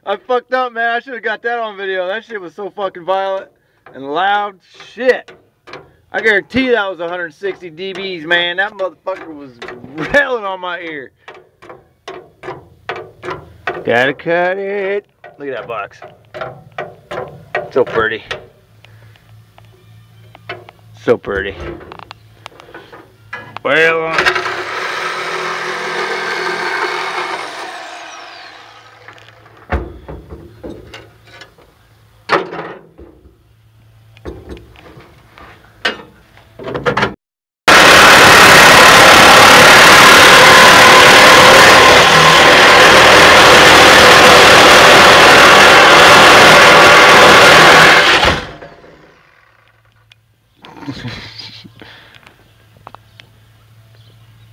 I fucked up, man. I should have got that on video. That shit was so fucking violent and loud. Shit. I guarantee that was 160 dBs, man. That motherfucker was railing on my ear. Gotta cut it. Look at that box. So pretty. So pretty. Well,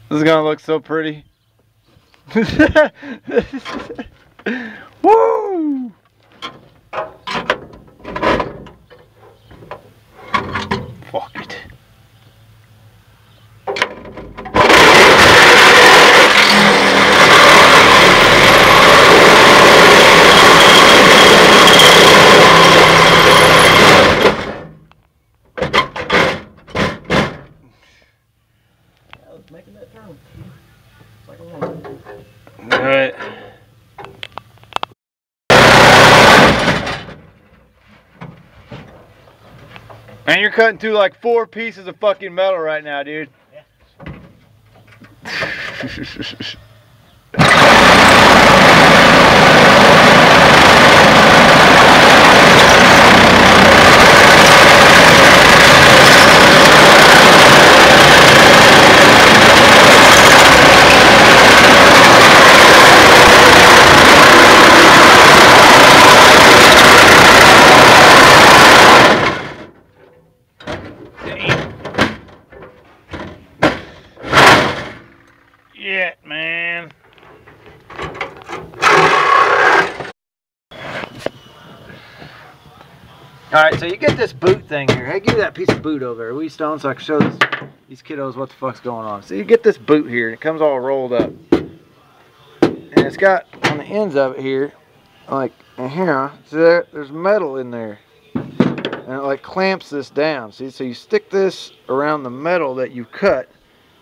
this is gonna look so pretty. Woo! Fuck it. Making that turn. Like all right. And you're cutting through like 4 pieces of fucking metal right now, dude. Yeah. Shit, man. Alright, so you get this boot thing here. Hey, give me that piece of boot over there. Will you, Stone, so I can show these kiddos what the fuck's going on. So you get this boot here, and it comes all rolled up. And it's got, on the ends of it here, like, in here, so there's metal in there. And it like clamps this down. See, so you stick this around the metal that you cut.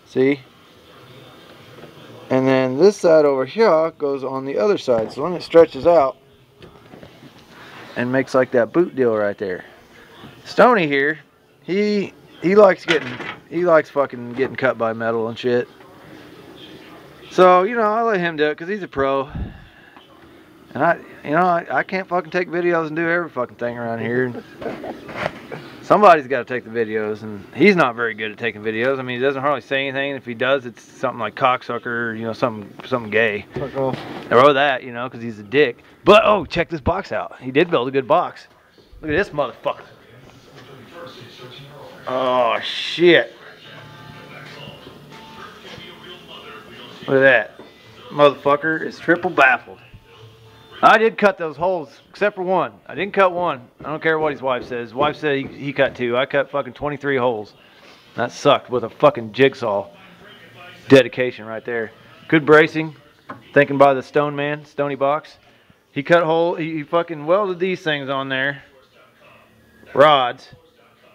See? And then this side over here goes on the other side. So when it stretches out and makes like that boot deal right there. Stoney here, he likes fucking getting cut by metal and shit. So, you know, I let him do it because he's a pro. And I can't fucking take videos and do every fucking thing around here. Somebody's got to take the videos, and he's not very good at taking videos. I mean, he doesn't hardly say anything. If he does, it's something like cocksucker, you know, something gay. Fuck off. Or that, you know, because he's a dick. But, oh, check this box out. He did build a good box. Look at this motherfucker. Oh, shit. Look at that. Motherfucker is triple baffled. I did cut those holes, except for one. I didn't cut one. I don't care what his wife says. His wife said he cut 2. I cut fucking 23 holes. That sucked with a fucking jigsaw. Dedication right there. Good bracing. Thinking by the Stone Man, Stony Box. He cut hole. He fucking welded these things on there. Rods.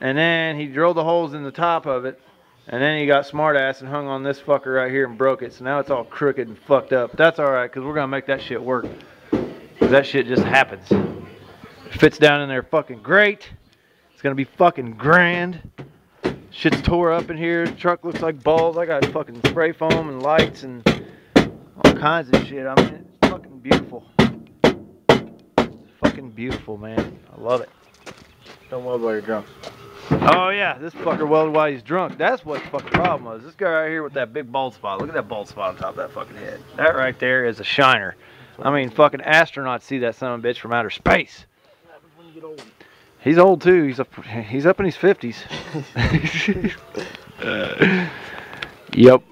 And then he drilled the holes in the top of it. And then he got smart ass and hung on this fucker right here and broke it. So now it's all crooked and fucked up. But that's alright, because we're going to make that shit work. That shit just happens. It fits down in there fucking great. It's gonna be fucking grand. Shit's tore up in here. The truck looks like balls. I got fucking spray foam and lights and all kinds of shit. I mean, it's fucking beautiful. It's fucking beautiful, man. I love it. Don't weld while you're drunk. Oh yeah, this fucker welded while he's drunk. That's what the fucking problem was. This guy right here with that big bald spot. Look at that bald spot on top of that fucking head. That right there is a shiner. I mean, fucking astronauts see that son of a bitch from outer space. What happens when you get old? He's old too. He's up in his 50s. Yep.